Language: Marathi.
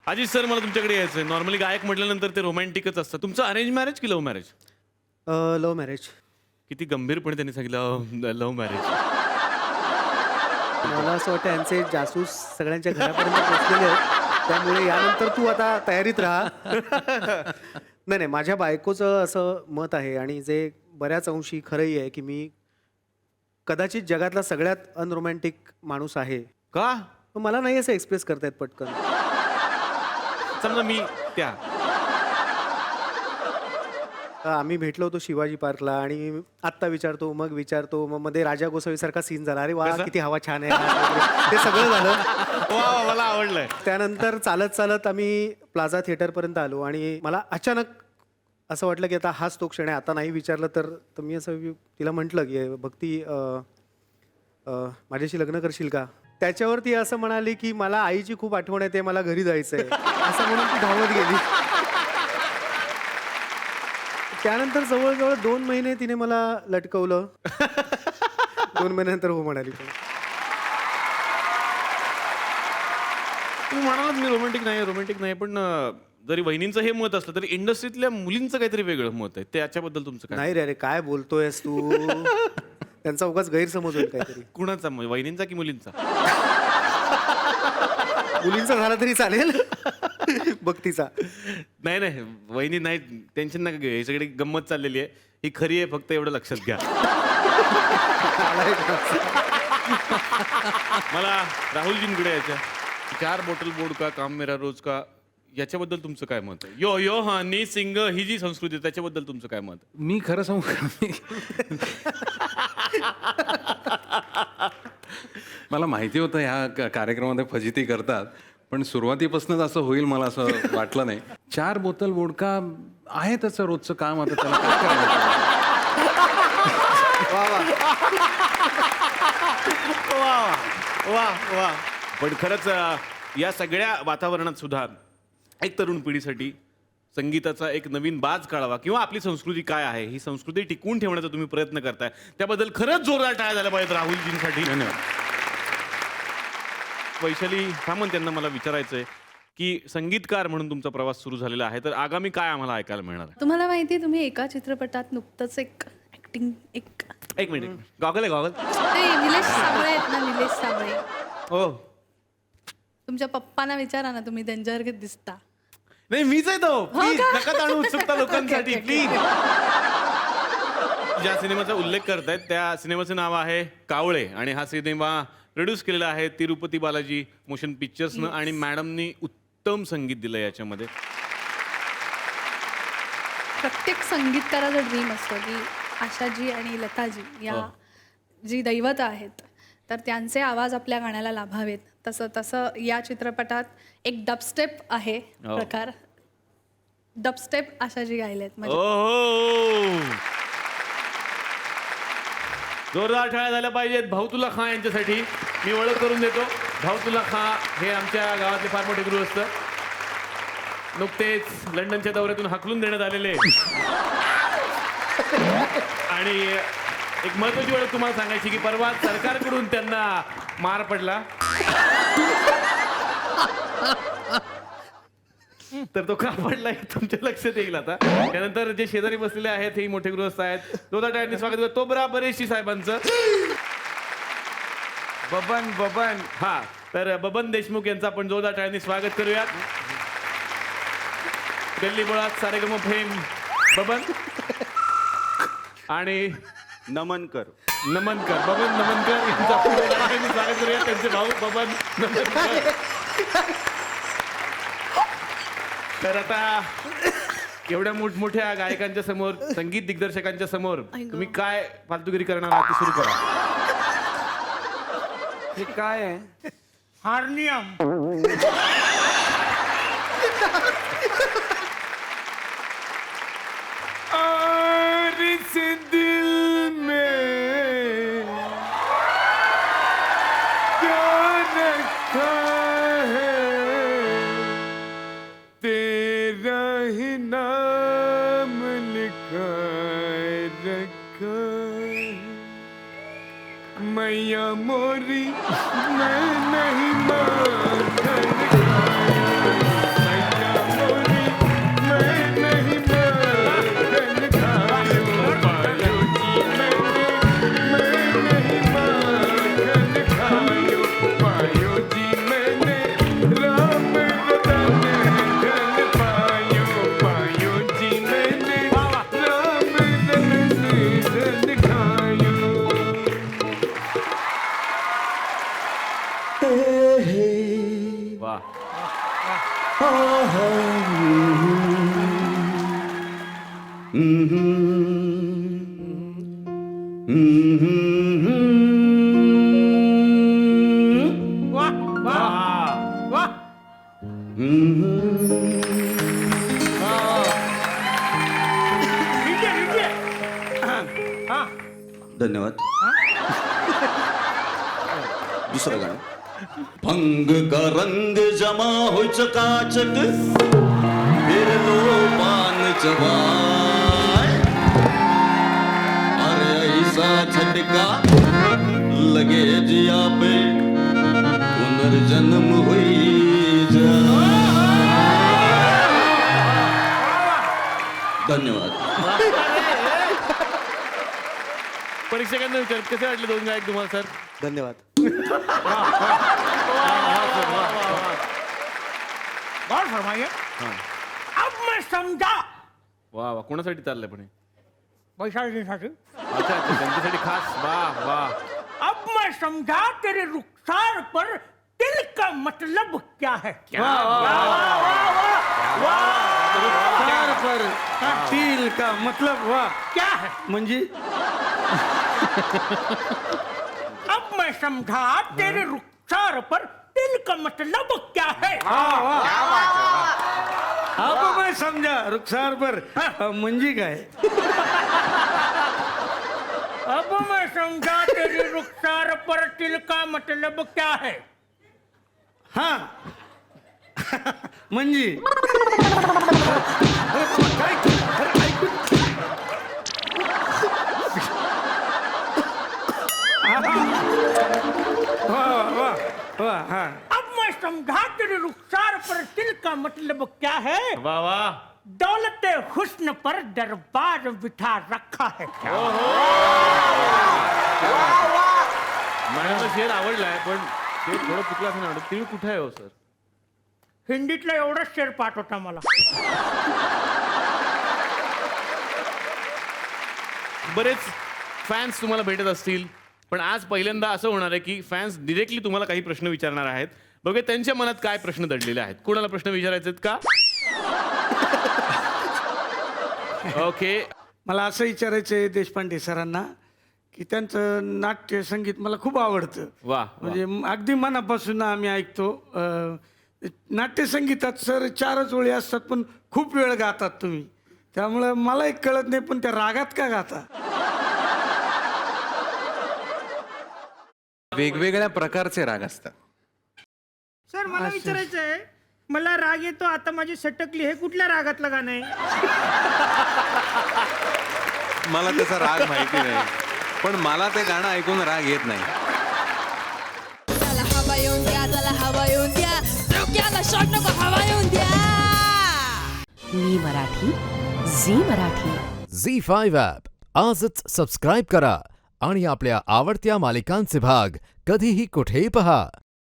अजित सर मला तुमच्याकडे यायचंय. नॉर्मली गायक म्हटल्यानंतर ते रोमॅन्टिकच असतं. तुमचं अरेंज मॅरेज की लव्ह मॅरेज? Love marriage. किती गंभीरपणे त्यांनी सांगितलं लव्ह मॅरेज. मला असं वाटतं यांचे जासूस सगळ्यांच्या घरापर्यंत पोहोचलेले आहेत. त्यामुळे यानंतर तू आता तयारीत राहा. नाही नाही, माझ्या बायकोचं असं मत आहे आणि जे बऱ्याच अंशी खरंही आहे की मी कदाचित जगातला सगळ्यात अनरोमॅन्टिक माणूस आहे. का? पण मला नाही असं एक्सप्रेस करता येत पटकन. समजा मी त्या आम्ही भेटलो होतो शिवाजी पार्कला आणि आत्ता विचारतो मग विचारतो मग मध्ये राजा गोसावीसारखा सीन झाला. अरे वा कसा? किती हवा छान आहे वगैरे. ते सगळं झालं. वा मला आवडलंय. त्यानंतर चालत चालत आम्ही प्लाझा थिएटरपर्यंत आलो आणि मला अचानक असं वाटलं की आता हाच तो क्षण आहे. आता नाही विचारलं तर मी असं तिला म्हटलं की भक्ती माझ्याशी लग्न करशील का? त्याच्यावर ती असं म्हणाली की मला आईची खूप आठवण येते, मला घरी जायचंय असं म्हणून ती धावत गेली. त्यानंतर जवळजवळ 2 महिने तिने मला लटकवलं. 2 महिन्यानंतर हो म्हणाली. तुम्ही म्हणालात मी रोमॅन्टिक नाही पण जरी वहिनींचं हे मत असलं तरी इंडस्ट्रीतल्या मुलींचं काहीतरी वेगळं मत आहे. त्याच्याबद्दल तुमचं काय? नाही रे, अरे काय बोलतोयस तू? त्यांचा उगाच गैरसमज होईल काहीतरी. कुणाचा वहिनींचा की मुलींचा? मुलींचा झाला तरी चालेल. भक्तीचा नाही नाही वहिनी नाही, टेन्शन नका घेऊ. ही सगळी गंमत चाललेली आहे. ही खरी आहे, फक्त एवढं लक्षात घ्या. मला राहुलजींकडे यायच्या 4 बॉटल बोर्ड का काम मेरा रोज का याच्याबद्दल तुमचं काय मत आहे? यो यो हनी सिंग ही जी संस्कृती आहे त्याच्याबद्दल तुमचं काय मत आहे? मी खरं सांगू का? मला माहिती होतं ह्या कार्यक्रमामध्ये फजिती करतात, पण सुरुवातीपासूनच असं होईल मला असं वाटलं नाही. 4 बोतल वोडका आहे त्याचं रोजचं काम, आता त्याला काय करायचं? वा वा. पण खरंच या सगळ्या वातावरणात सुद्धा एक तरुण पिढीसाठी संगीताचा एक नवीन बाज काढावा किंवा आपली संस्कृती काय आहे ही संस्कृती टिकवून ठेवण्याचा तुम्ही प्रयत्न करताय, त्याबद्दल खरंच जोरदार टाळ्या झाल्या पाहिजेत राहुलजींसाठी. धन्यवाद. वैशाली सामंत यांना मला विचारायचंय की संगीतकार म्हणून तुमचा प्रवास सुरू झालेला आहे, तर आगामी काय आम्हाला ऐकायला मिळणार आहे? तुम्हाला माहिती आहे, तुम्ही एका चित्रपटात नुकतंच एक ऍक्टिंग एक मिनिट, गॉगल आहे गॉगल. निलेश साबळे आहेत ना, निलेश साबळे. हो तुमच्या पप्पांना विचारा ना, तुम्ही त्यांच्यासारखे दिसता. नाही मीच आहे तो. प्लीज का? नका ताणू उत्सुकता लोकांसाठी Okay, okay, प्लीज. ज्या सिनेमाचा उल्लेख करतायत त्या सिनेमाचं नाव आहे कावळे आणि हा सिनेमा प्रोड्यूस केलेला आहे तिरुपती बालाजी मोशन पिक्चर्सनं आणि मॅडमनी उत्तम संगीत दिलं याच्यामध्ये. प्रत्येक संगीतकाराचा ड्रीम असतो की आशाजी आणि लताजी या जी दैवत आहेत तर त्यांचे आवाज आपल्या गाण्याला लाभावेत. तसं या चित्रपटात एक डबस्टेप आहे प्रकार. डबस्टेप आशाजी गायलेत. म्हणजे ओहो, जोरदार टाळ्या झाल्या पाहिजेत भाऊतुल्ला खां यांच्यासाठी. मी ओळख करून देतो. भाऊतुल्ला खां हे आमच्या गावातले फार मोठे गुरु असतं. नुकतेच लंडनच्या दौऱ्यातून हाकलून देण्यात आलेले आणि एक महत्वाची ओळख तुम्हाला सांगायची की परवा सरकारकडून त्यांना मार पडला तर तो का पडला हे तुमच्या लक्षात येईल आता. त्यानंतर जे शेजारी बसलेले आहेत हे मोठे गृहस्थ आहेत. जोरदार टाळ्यांनी स्वागत करतो बराबरेशी साहेबांचं. बबन हा, तर बबन देशमुख यांचं आपण जोरदार टाळ्यांनी स्वागत करूयात. दिल्ली मुळात सारेगम फेम बबन आणि नमनकर बबन नमनकर यांचं आपण जोरदार टाळ्यांनी स्वागत करूयात. त्यांचे भाऊ बबन नमनकर. तर आता एवढ्या मोठमोठ्या गायकांच्या समोर संगीत दिग्दर्शकांच्या समोर तुम्ही काय फालतुगिरी करणार आहात ते सुरू करा. हे काय आहे? हार्नियम. और इस दिल में क्या रखा है, तेरा ही नाम लिखा रखा है. मैया मोरी मैं नहीं मार वाह वाह वाह विजय विजय हा धन्यवाद. दुसरं गाणं. भंग का रंग जमा हो चकाचक फिर लो पान चबाए अरे ऐसा झटका लगे जिया पे पुनर्जन्म हुई जा. धन्यवाद. परीक्षकांना विचार कसे वाटले दोन गायक तुम्हाला सर? धन्यवाद. गौर फरमाइए. अब मैं समझा वा वा, कोणासाठी चाललंय पण हे? वैशालीसाठी. अच्छा अच्छा, त्यांच्यासाठी खास. वा वा. अब मैं समझा तेरे रुखसार पर दिल का मतलब क्या है. रुखसार पर तिल का मतलब वाह क्या है. म्हणजे अब मैं समझा तेरे रुखसार पर दिल का मतलब क्या है. अब मैं समजा रुखसार पर म्हणजे काय. अब मैं समझा तेरे रुखसार पर दिल का मतलब क्या है. हा म्हणजे हाँ. अब मैं समझा तेरे रुखसार पर दिल का मतलब क्या है. वा वा. दौलत हुस्न पर दरबार बिठा रखा है. मला शेर आवडलाय पण ते थोडं चुकलं असं नाही वाटत. तिळ कुठे आहे हो सर? हिंदीतला एवढाच शेर पाठ होता मला. बरेच फॅन्स तुम्हाला भेटत असतील, पण आज पहिल्यांदा असं होणार आहे की फॅन्स डिरेक्टली तुम्हाला काही प्रश्न विचारणार आहेत. बघूया त्यांच्या मनात काय प्रश्न दडलेले आहेत. कोणाला प्रश्न विचारायचे आहेत का? ओके. मला असं विचारायचं आहे देशपांडे सरांना की त्यांचं नाट्य संगीत मला खूप आवडतं. वा. म्हणजे अगदी मनापासून आम्ही ऐकतो. नाट्यसंगीतात सर 4च ओळी असतात पण खूप वेळ गातात तुम्ही. त्यामुळं मला एक कळत नाही पण त्या रागात का गाता. वेगवेगळ्या प्रकारचे राग असतात. सर मला विचारायचं आहे, मला राग येतो आता माझी सटकली, हे कुठल्या रागातलं गाणं आहे. मला त्याचा राग माहिती नाही, पण मला ते गाणं ऐकून राग येत नाही. त्याला हवा येऊन द्या, त्याला हवा येऊन द्या, डोक्याला शॉट नको, हवा येऊन द्या. मी मराठी, झी मराठी. झी5 ॲप आजच सबस्क्राईब करा आणि आपल्या आवडत्या मालिकांचे भाग कधीही कुठेही पहा.